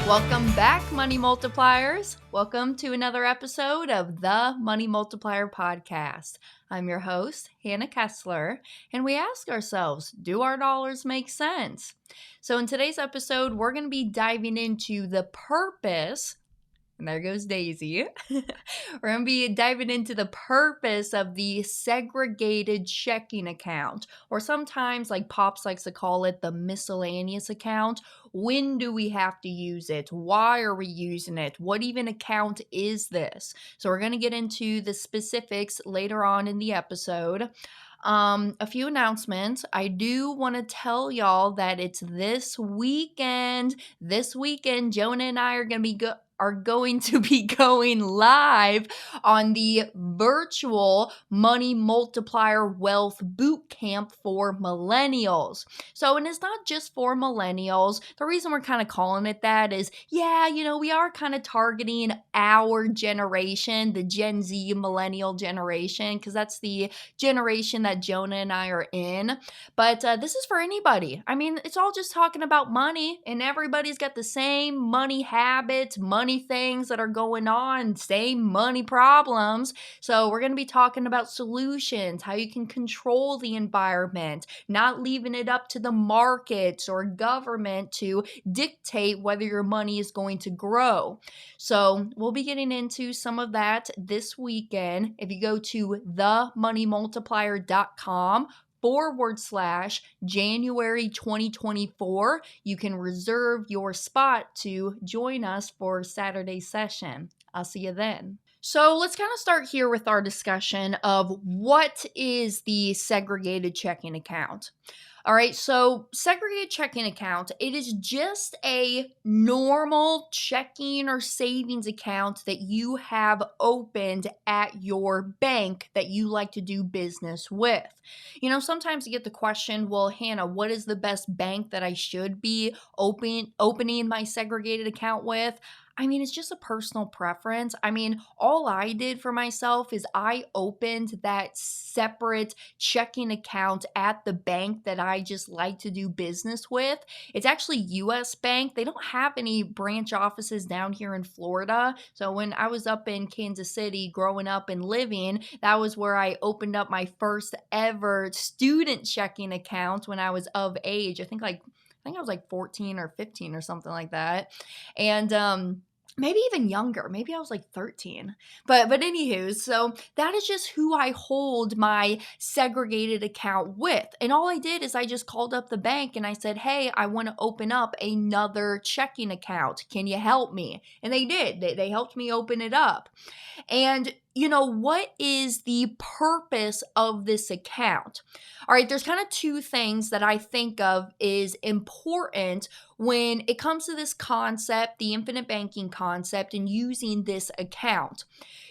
Welcome back, Money Multipliers. Welcome to another episode of the Money Multiplier podcast. I'm your host, Hannah Kessler, and we ask ourselves, do our dollars make sense? So in today's episode, we're going to be diving into the purpose. And there goes Daisy. We're going to be diving into the purpose of the segregated checking account, or sometimes, like Pops likes to call it, the miscellaneous account. When do we have to use it? Why are we using it? What even account is this? So we're going to get into the specifics later on in the episode. A few announcements. I do want to tell y'all that it's this weekend. This weekend, Jonah and I are going to be going live on the virtual Money Multiplier Wealth Boot Camp for millennials. So, and it's not just for millennials. The reason we're kind of calling it that is, we are kind of targeting our generation, the Gen Z millennial generation, because that's the generation that Jonah and I are in. But this is for anybody. I mean, it's all just talking about money, and everybody's got the same money habits, money things that are going on, same money problems. So we're going to be talking about solutions, how you can control the environment, not leaving it up to the markets or government to dictate whether your money is going to grow. So we'll be getting into some of that this weekend. If you go to themoneymultiplier.com/January 2024, you can reserve your spot to join us for Saturday's session. I'll see you then. So let's kind of start here with our discussion of what is the segregated checking account. All right, so segregated checking account, it is just a normal checking or savings account that you have opened at your bank that you like to do business with. You know, sometimes you get the question, well, Hannah, what is the best bank that I should be opening my segregated account with? I mean, it's just a personal preference. I mean, all I did for myself is I opened that separate checking account at the bank that I just like to do business with. It's actually US Bank. They don't have any branch offices down here in Florida. So when I was up in Kansas City growing up and living, that was where I opened up my first ever student checking account when I was of age. I think I was like 14 or 15 or something like that. And maybe even younger. Maybe I was like 13. But anywho, so that is just who I hold my segregated account with. And all I did is I just called up the bank and I said, hey, I want to open up another checking account. Can you help me? And they did. They helped me open it up. And you know, what is the purpose of this account? All right, there's kind of two things that I think of is important when it comes to this concept, the infinite banking concept, and using this account.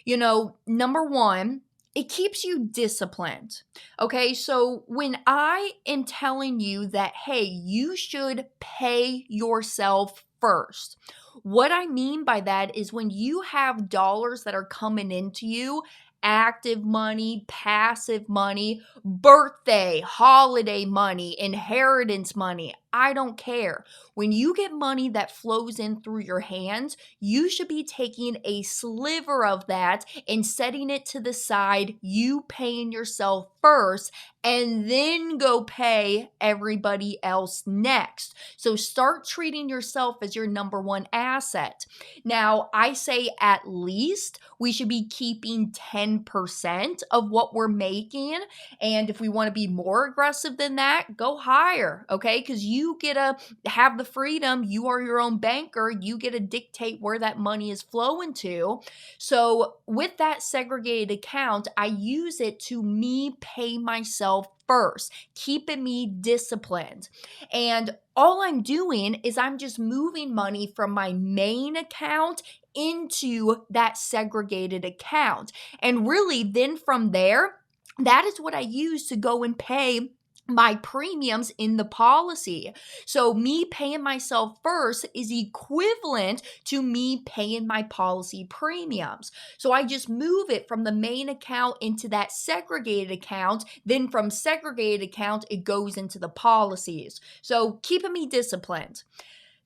You know, number one, it keeps you disciplined. Okay, so when I am telling you that, hey, you should pay yourself first. What I mean by that is when you have dollars that are coming into you, active money, passive money, birthday, holiday money, inheritance money, I don't care. When you get money that flows in through your hands, you should be taking a sliver of that and setting it to the side, you paying yourself first, and then go pay everybody else next. So start treating yourself as your number one asset. Now, I say at least we should be keeping 10% of what we're making. And if we want to be more aggressive than that, go higher, okay? Because you get to have the freedom. You are your own banker. You get to dictate where that money is flowing to. So with that segregated account, I use it to me pay myself first, keeping me disciplined. And all I'm doing is I'm just moving money from my main account into that segregated account. And really, then from there, that is what I use to go and pay my premiums in the policy. So me paying myself first is equivalent to me paying my policy premiums. So I just move it from the main account into that segregated account. Then from segregated account, it goes into the policies. So keeping me disciplined.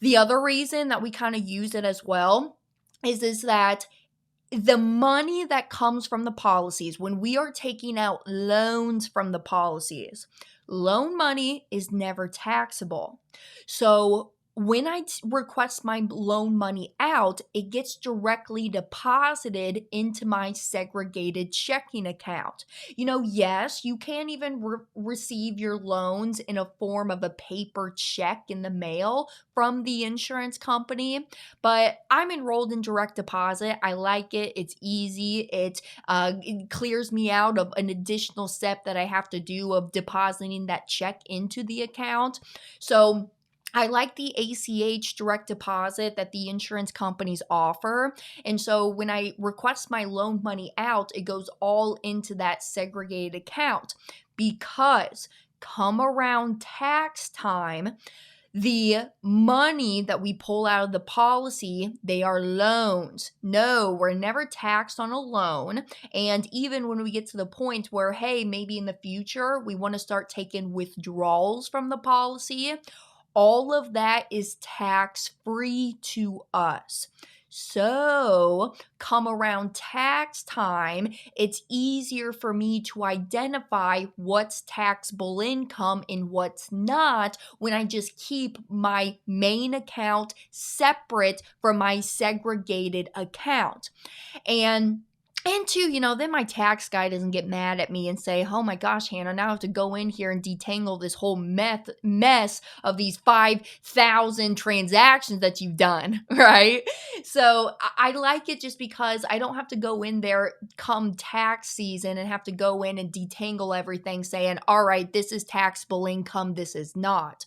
The other reason that we kind of use it as well is that the money that comes from the policies, when we are taking out loans from the policies, loan money is never taxable. So when I request my loan money out, it gets directly deposited into my segregated checking account. Yes, you can even receive your loans in a form of a paper check in the mail from the insurance company, but I'm enrolled in direct deposit. I like it. It's easy. It clears me out of an additional step that I have to do of depositing that check into the account. So I like the ACH direct deposit that the insurance companies offer. And so when I request my loan money out, it goes all into that segregated account, because come around tax time, the money that we pull out of the policy, they are loans. No, we're never taxed on a loan. And even when we get to the point where, hey, maybe in the future we want to start taking withdrawals from the policy, all of that is tax-free to us. So, come around tax time, it's easier for me to identify what's taxable income and what's not when I just keep my main account separate from my segregated account. And two, then my tax guy doesn't get mad at me and say, oh my gosh, Hannah, now I have to go in here and detangle this whole mess of these 5,000 transactions that you've done, right? So I like it just because I don't have to go in there come tax season and have to go in and detangle everything saying, all right, this is taxable income, this is not.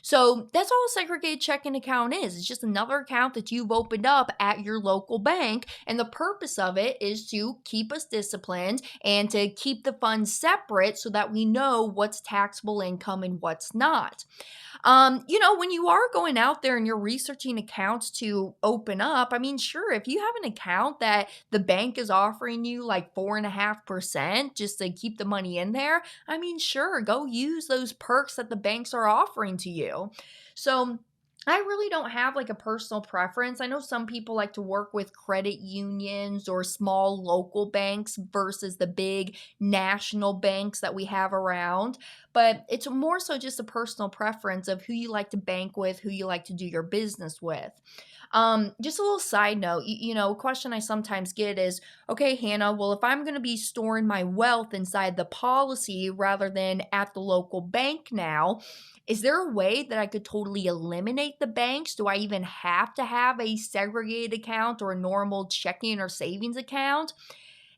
So that's all a segregated checking account is. It's just another account that you've opened up at your local bank. And the purpose of it is to keep us disciplined and to keep the funds separate so that we know what's taxable income and what's not. When you are going out there and you're researching accounts to open up, sure, if you have an account that the bank is offering you like 4.5% just to keep the money in there, sure, go use those perks that the banks are offering to you. So I really don't have like a personal preference. I know some people like to work with credit unions or small local banks versus the big national banks that we have around, but it's more so just a personal preference of who you like to bank with, who you like to do your business with. Just a little side note, a question I sometimes get is, okay, Hannah, well, if I'm going to be storing my wealth inside the policy rather than at the local bank now, is there a way that I could totally eliminate the banks? Do I even have to have a segregated account or a normal checking or savings account?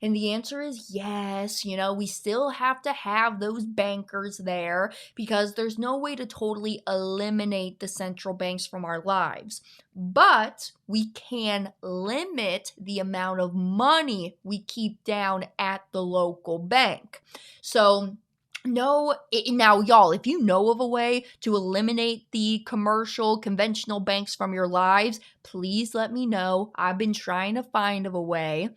And the answer is yes. We still have to have those bankers there because there's no way to totally eliminate the central banks from our lives. But we can limit the amount of money we keep down at the local bank. So, now, y'all, if you know of a way to eliminate the commercial, conventional banks from your lives, please let me know. I've been trying to find a way.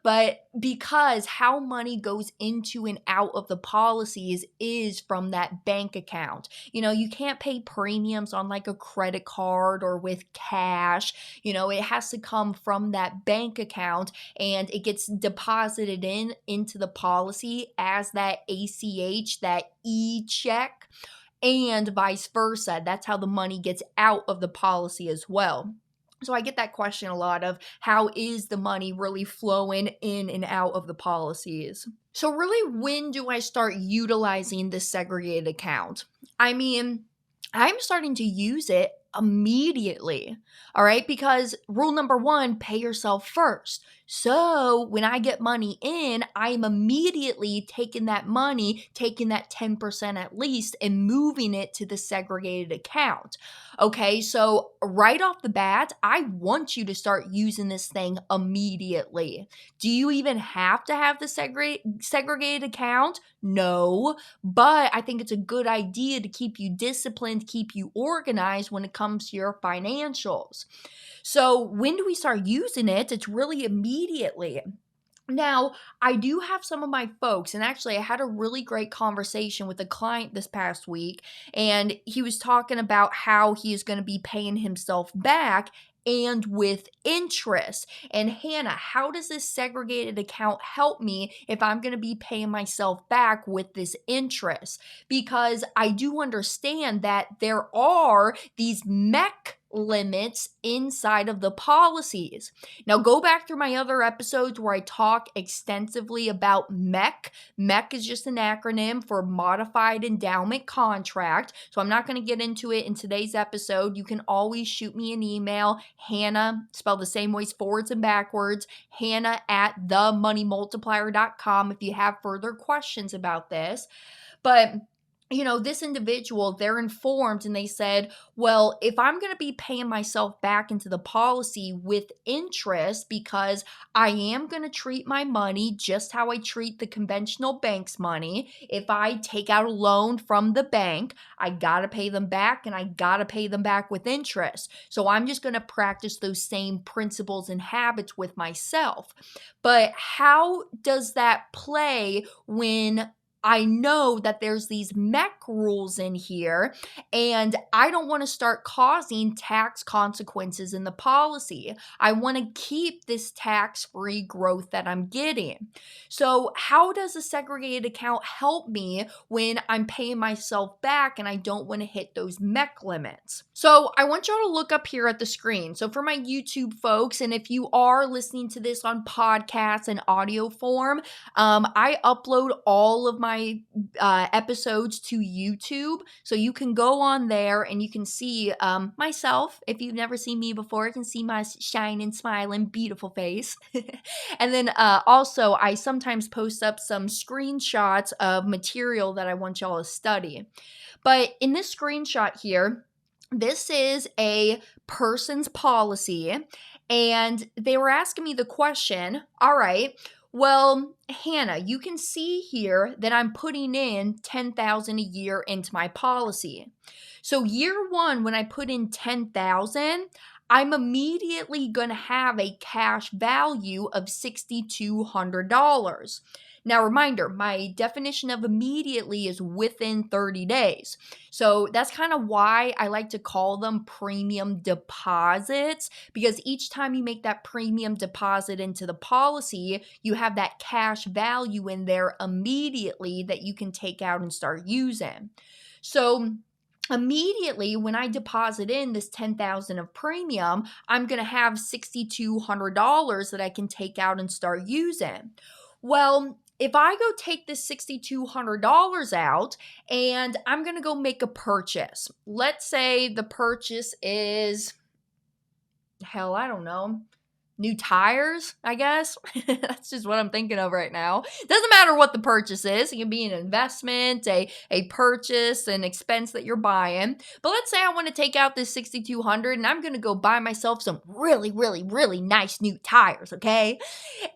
But because how money goes into and out of the policies is from that bank account. You can't pay premiums on like a credit card or with cash. It has to come from that bank account and it gets deposited into the policy as that ACH, that e-check, and vice versa. That's how the money gets out of the policy as well. So I get that question a lot of how is the money really flowing in and out of the policies? So really, when do I start utilizing this segregated account? I'm starting to use it immediately, all right? Because rule number 1, pay yourself first. So when I get money in, I'm immediately taking that money, taking that 10% at least, and moving it to the segregated account. Okay, so right off the bat, I want you to start using this thing immediately. Do you even have to have the segregated account? No, but I think it's a good idea to keep you disciplined, keep you organized when it comes to your financials. So when do we start using it? It's really immediately. Now, I do have some of my folks, and actually, I had a really great conversation with a client this past week, and he was talking about how he is going to be paying himself back and with interest. And Hannah, how does this segregated account help me if I'm going to be paying myself back with this interest? Because I do understand that there are these mech limits inside of the policies. Now, go back through my other episodes where I talk extensively about MEC. MEC is just an acronym for Modified Endowment Contract. So I'm not going to get into it in today's episode. You can always shoot me an email, Hannah, spelled the same ways forwards and backwards, Hannah at themoneymultiplier.com if you have further questions about this. But this individual, they're informed and they said, well, if I'm going to be paying myself back into the policy with interest because I am going to treat my money just how I treat the conventional bank's money. If I take out a loan from the bank, I got to pay them back and I got to pay them back with interest. So I'm just going to practice those same principles and habits with myself. But how does that play when I know that there's these MEC rules in here, and I don't want to start causing tax consequences in the policy. I want to keep this tax-free growth that I'm getting. So how does a segregated account help me when I'm paying myself back and I don't want to hit those MEC limits? So I want y'all to look up here at the screen. So for my YouTube folks, and if you are listening to this on podcasts and audio form, I upload all of my episodes to YouTube. So you can go on there and you can see myself. If you've never seen me before, you can see my shining, smiling, beautiful face. And then also, I sometimes post up some screenshots of material that I want y'all to study. But in this screenshot here, this is a person's policy. And they were asking me the question, all right, well, Hannah, you can see here that I'm putting in $10,000 a year into my policy. So year one, when I put in $10,000, I'm immediately going to have a cash value of $6,200. Now, reminder, my definition of immediately is within 30 days. So that's kind of why I like to call them premium deposits, because each time you make that premium deposit into the policy, you have that cash value in there immediately that you can take out and start using. So immediately when I deposit in this $10,000 of premium, I'm going to have $6,200 that I can take out and start using. Well, if I go take this $6,200 out and I'm going to go make a purchase, let's say the purchase is, hell, I don't know, new tires, I guess. That's just what I'm thinking of right now. Doesn't matter what the purchase is. It can be an investment, a purchase, an expense that you're buying. But let's say I want to take out this $6,200 and I'm going to go buy myself some really, really, really nice new tires, okay?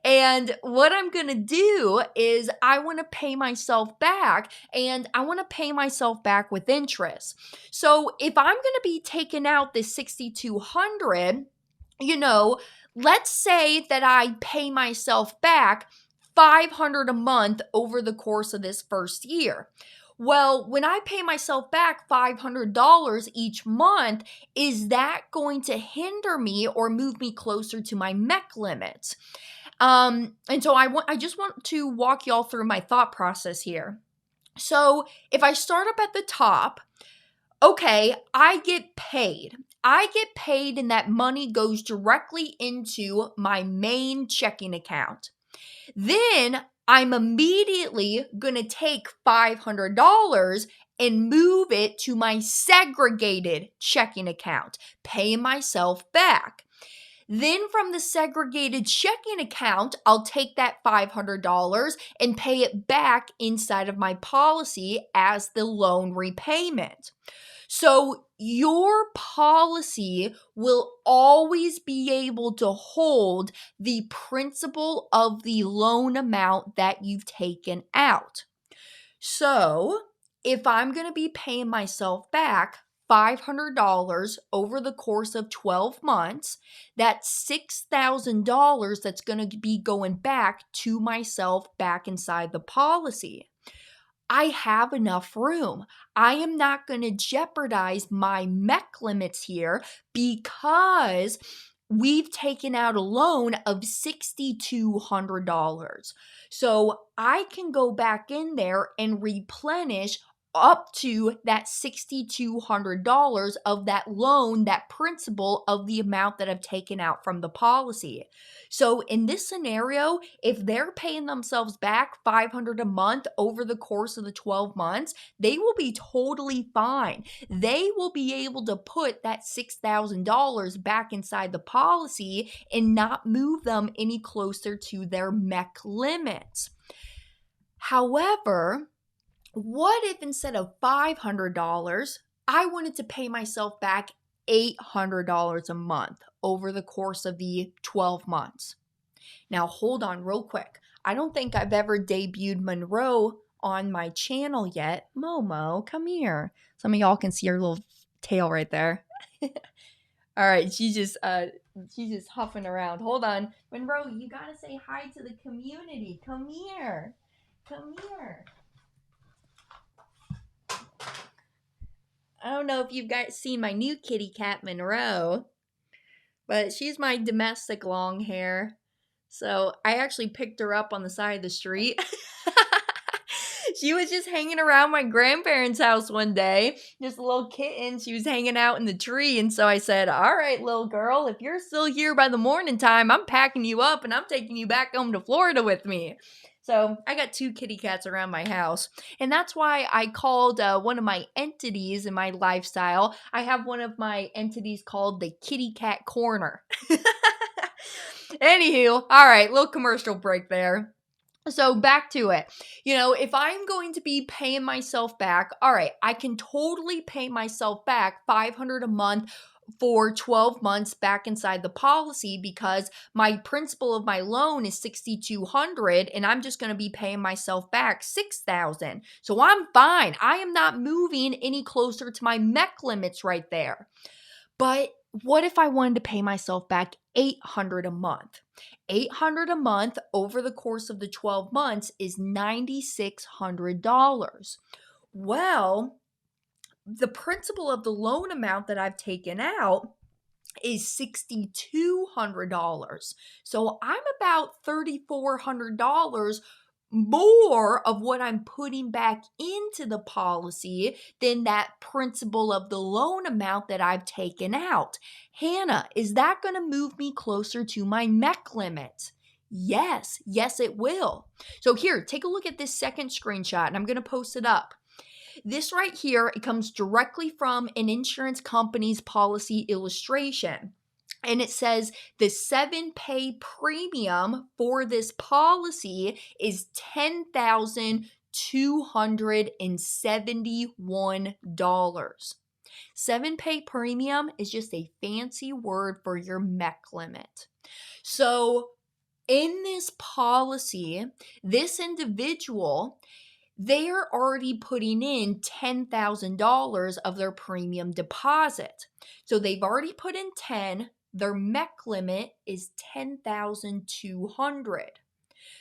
And what I'm going to do is I want to pay myself back, and I want to pay myself back with interest. So if I'm going to be taking out this $6,200, let's say that I pay myself back $500 a month over the course of this first year. Well, when I pay myself back $500 each month, is that going to hinder me or move me closer to my MEC limits? And so I just want to walk y'all through my thought process here. So if I start up at the top, okay, I get paid. And that money goes directly into my main checking account. Then I'm immediately going to take $500 and move it to my segregated checking account, paying myself back. Then from the segregated checking account, I'll take that $500 and pay it back inside of my policy as the loan repayment. So your policy will always be able to hold the principal of the loan amount that you've taken out. So if I'm going to be paying myself back $500 over the course of 12 months, that's $6,000 that's going to be going back to myself back inside the policy. I have enough room. I am not going to jeopardize my Mech limits here because we've taken out a loan of $6,200. So I can go back in there and replenish up to that $6,200 of that loan, that principal of the amount that I've taken out from the policy. So in this scenario, if they're paying themselves back $500 a month over the course of the 12 months, they will be totally fine. They will be able to put that $6,000 back inside the policy and not move them any closer to their Mech limits. However, what if instead of $500, I wanted to pay myself back $800 a month over the course of the 12 months? Now, hold on real quick. I don't think I've ever debuted Monroe on my channel yet. Momo, come here. Some of y'all can see her little tail right there. All right, she's just huffing around. Hold on. Monroe, you got to say hi to the community. Come here. Come here. I don't know if you've guys seen my new kitty cat, Monroe, but she's my domestic long hair. So I actually picked her up on the side of the street. She was just hanging around my grandparents' house one day. Just a little kitten. She was hanging out in the tree. And so I said, all right, little girl, if you're still here by the morning time, I'm packing you up and I'm taking you back home to Florida with me. So I got 2 kitty cats around my house. And that's why I called one of my entities in my lifestyle. I have one of my entities called the Kitty Cat Corner. Anywho, all right, little commercial break there. So back to it. If I'm going to be paying myself back, all right, I can totally pay myself back $500 a month for 12 months back inside the policy because my principal of my loan is $6,200 and I'm just going to be paying myself back $6,000. So I'm fine. I am not moving any closer to my Mech limits right there. But what if I wanted to pay myself back $800 a month? $800 a month over the course of the 12 months is $9,600. Well, the principal of the loan amount that I've taken out is $6,200. So I'm about $3,400 more of what I'm putting back into the policy than that principal of the loan amount that I've taken out. Hannah, is that going to move me closer to my Mech limit? Yes, it will. So here, take a look at this second screenshot and I'm going to post it up. This right here, it comes directly from an insurance company's policy illustration. And it says the 7-pay premium for this policy is $10,271. 7-pay premium is just a fancy word for your Mech limit. So in this policy, this individual, they are already putting in $10,000 of their premium deposit. So they've already put in 10. Their Mech limit is $10,200.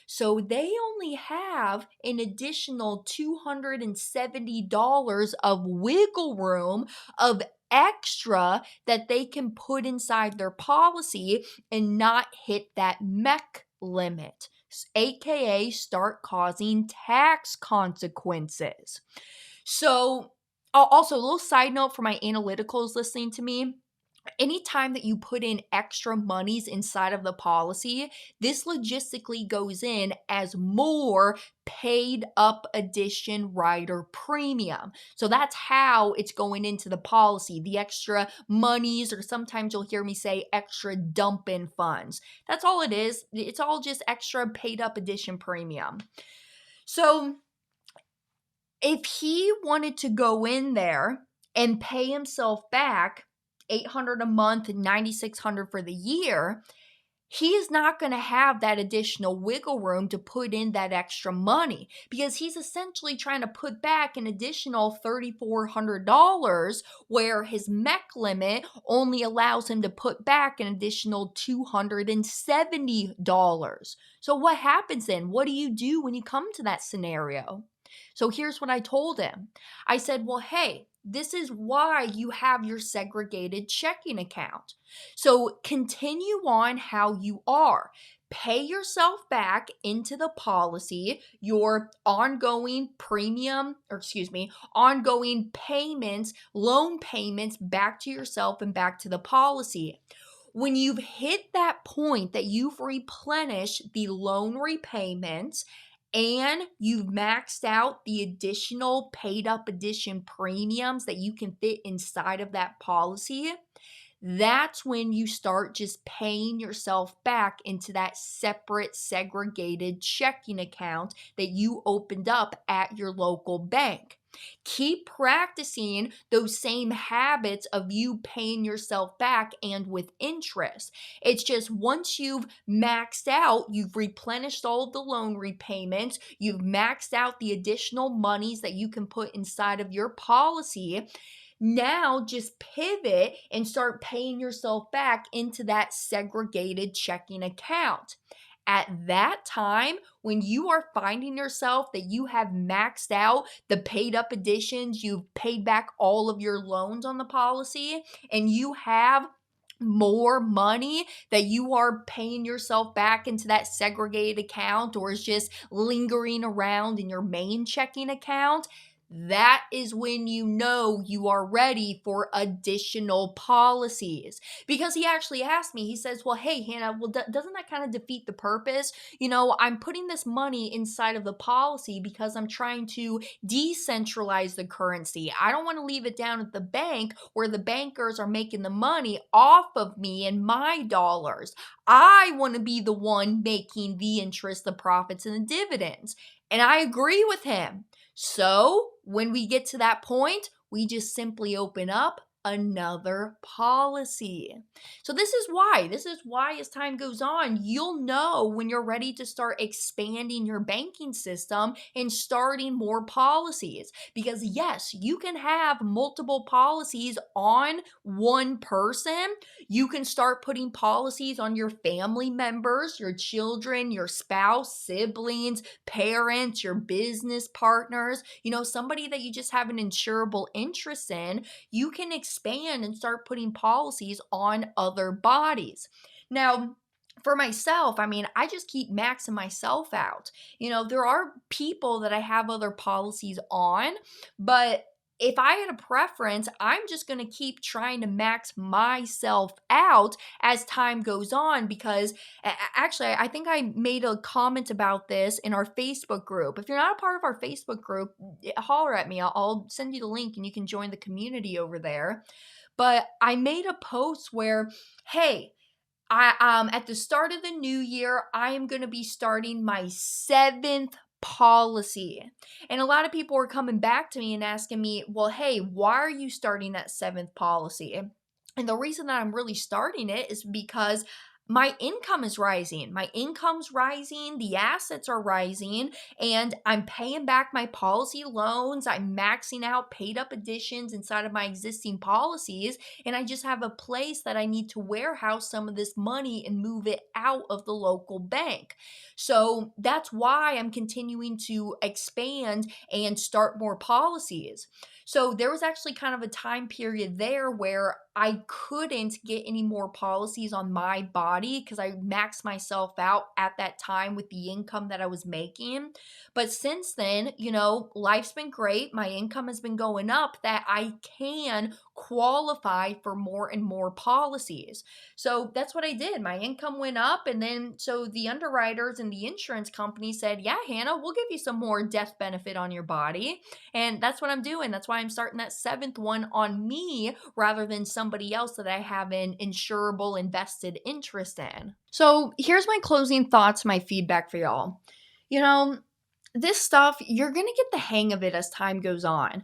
So they only have an additional $270 of wiggle room of extra that they can put inside their policy and not hit that Mech limit, aka start causing tax consequences. So also, a little side note for my analyticals listening to me. Anytime that you put in extra monies inside of the policy, this logistically goes in as more paid up addition rider premium. So that's how it's going into the policy, the extra monies, or sometimes you'll hear me say extra dump-in funds. That's all it is. It's all just extra paid up addition premium. So if he wanted to go in there and pay himself back $800 a month and $9,600 for the year, he is not going to have that additional wiggle room to put in that extra money because he's essentially trying to put back an additional $3,400 where his Mech limit only allows him to put back an additional $270. So what happens then? What do you do when you come to that scenario? So here's what I told him. I said, well, hey, this is why you have your segregated checking account. So continue on how you are. Pay yourself back into the policy, your ongoing ongoing payments, loan payments back to yourself and back to the policy. When you've hit that point that you've replenished the loan repayments and you've maxed out the additional paid up addition premiums that you can fit inside of that policy, that's when you start just paying yourself back into that separate segregated checking account that you opened up at your local bank. Keep practicing those same habits of you paying yourself back and with interest. It's just once you've maxed out, you've replenished all of the loan repayments, you've maxed out the additional monies that you can put inside of your policy. Now just pivot and start paying yourself back into that segregated checking account. At that time, when you are finding yourself that you have maxed out the paid up additions, you've paid back all of your loans on the policy, and you have more money that you are paying yourself back into that segregated account or is just lingering around in your main checking account, that is when you know you are ready for additional policies. Because he actually asked me, he says, well, hey, Hannah, well, doesn't that kind of defeat the purpose? I'm putting this money inside of the policy because I'm trying to decentralize the currency. I don't want to leave it down at the bank where the bankers are making the money off of me and my dollars. I want to be the one making the interest, the profits, and the dividends. And I agree with him. So when we get to that point, we just simply open up another policy. So this is why as time goes on, you'll know when you're ready to start expanding your banking system and starting more policies. Because yes, you can have multiple policies on one person. You can start putting policies on your family members, your children, your spouse, siblings, parents, your business partners, somebody that you just have an insurable interest in. You can expand and start putting policies on other bodies. Now, for myself, I just keep maxing myself out. There are people that I have other policies on, but if I had a preference, I'm just going to keep trying to max myself out as time goes on because actually, I think I made a comment about this in our Facebook group. If you're not a part of our Facebook group, holler at me. I'll send you the link and you can join the community over there. But I made a post where, hey, at the start of the new year, I am going to be starting my 7th policy. And a lot of people are coming back to me and asking me, well, hey, why are you starting that 7th policy? And the reason that I'm really starting it is because my income is rising. My income's rising, the assets are rising, and I'm paying back my policy loans. I'm maxing out paid up additions inside of my existing policies, and I just have a place that I need to warehouse some of this money and move it out of the local bank. So that's why I'm continuing to expand and start more policies. So there was actually kind of a time period there where I couldn't get any more policies on my body because I maxed myself out at that time with the income that I was making. But since then, life's been great. My income has been going up that I can qualify for more and more policies. So that's what I did. My income went up. And then so the underwriters and the insurance company said, yeah, Hannah, we'll give you some more death benefit on your body. And that's what I'm doing. That's why I'm starting that 7th one on me rather than somebody else that I have an insurable invested interest in. So here's my closing thoughts, my feedback for y'all. This stuff, you're going to get the hang of it as time goes on.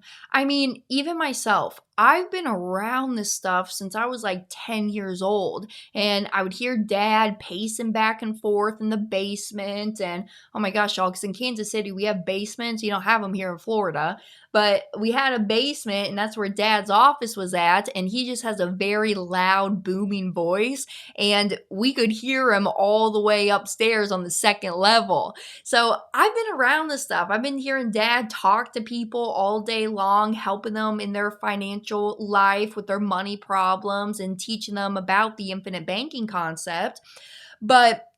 Even myself, I've been around this stuff since I was like 10 years old, and I would hear dad pacing back and forth in the basement. And oh my gosh, y'all, because in Kansas City, we have basements. You don't have them here in Florida, but we had a basement, and that's where dad's office was at. And he just has a very loud, booming voice, and we could hear him all the way upstairs on the second level. So I've been around this stuff. I've been hearing dad talk to people all day long, helping them in their financial life with their money problems and teaching them about the infinite banking concept. But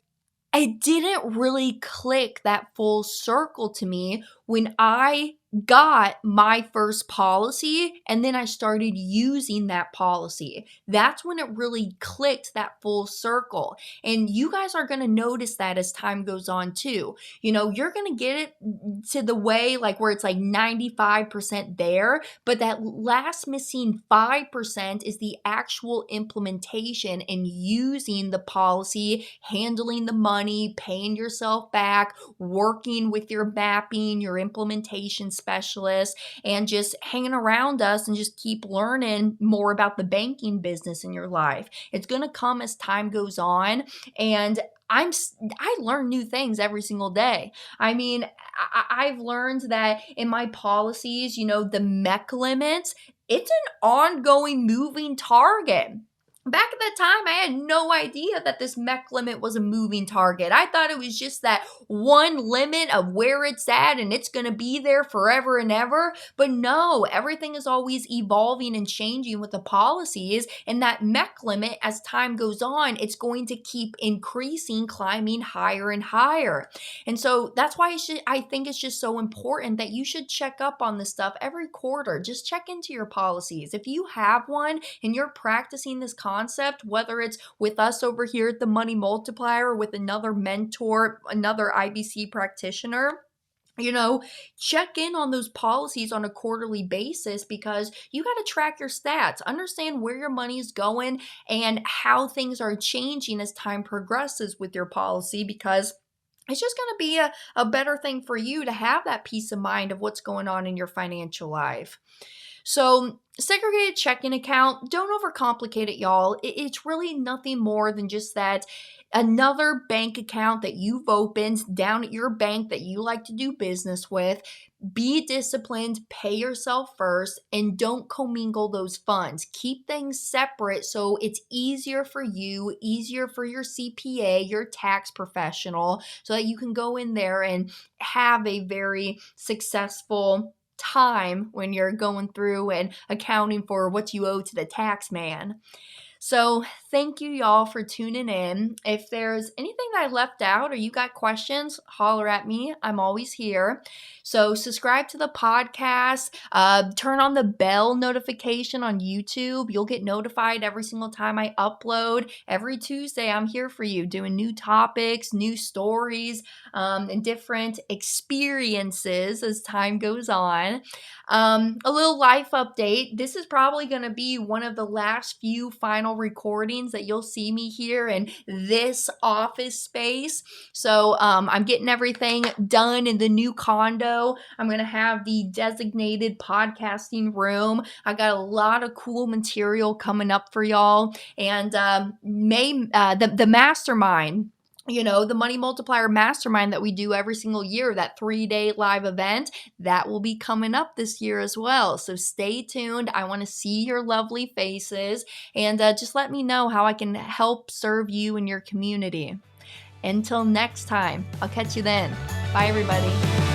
it didn't really click that full circle to me when I got my first policy and then I started using that policy. That's when it really clicked that full circle. And you guys are going to notice that as time goes on too. You're going to get it to the way like where it's like 95% there, but that last missing 5% is the actual implementation and using the policy, handling the money, paying yourself back, working with your mapping, your implementation specialist, and just hanging around us and just keep learning more about the banking business in your life. It's going to come as time goes on, and I learn new things every single day. I mean, I've learned that in my policies, the Mech Limit, it's an ongoing moving target. Back at that time, I had no idea that this Mech Limit was a moving target. I thought it was just that one limit of where it's at and it's going to be there forever and ever. But no, everything is always evolving and changing with the policies. And that Mech Limit, as time goes on, it's going to keep increasing, climbing higher and higher. And so that's why I think it's just so important that you should check up on this stuff every quarter. Just check into your policies. If you have one and you're practicing this concept, whether it's with us over here at the Money Multiplier or with another mentor, another IBC practitioner, check in on those policies on a quarterly basis because you got to track your stats, understand where your money is going and how things are changing as time progresses with your policy, because it's just going to be a better thing for you to have that peace of mind of what's going on in your financial life. So, segregated checking account, don't overcomplicate it, y'all. It's really nothing more than just that another bank account that you've opened down at your bank that you like to do business with. Be disciplined, pay yourself first, and don't commingle those funds. Keep things separate so it's easier for you, easier for your CPA, your tax professional, so that you can go in there and have a very successful time when you're going through and accounting for what you owe to the tax man. So thank you y'all for tuning in. If there's anything that I left out or you got questions, holler at me. I'm always here. So subscribe to the podcast. Turn on the bell notification on YouTube. You'll get notified every single time I upload. Every Tuesday, I'm here for you doing new topics, new stories, and different experiences as time goes on. A little life update. This is probably going to be one of the last few final recordings that you'll see me here in this office space. So I'm getting everything done in the new condo. I'm going to have the designated podcasting room. I got a lot of cool material coming up for y'all. And the mastermind, the Money Multiplier Mastermind that we do every single year, that 3-day live event, that will be coming up this year as well. So stay tuned. I want to see your lovely faces, and just let me know how I can help serve you and your community. Until next time, I'll catch you then. Bye, everybody.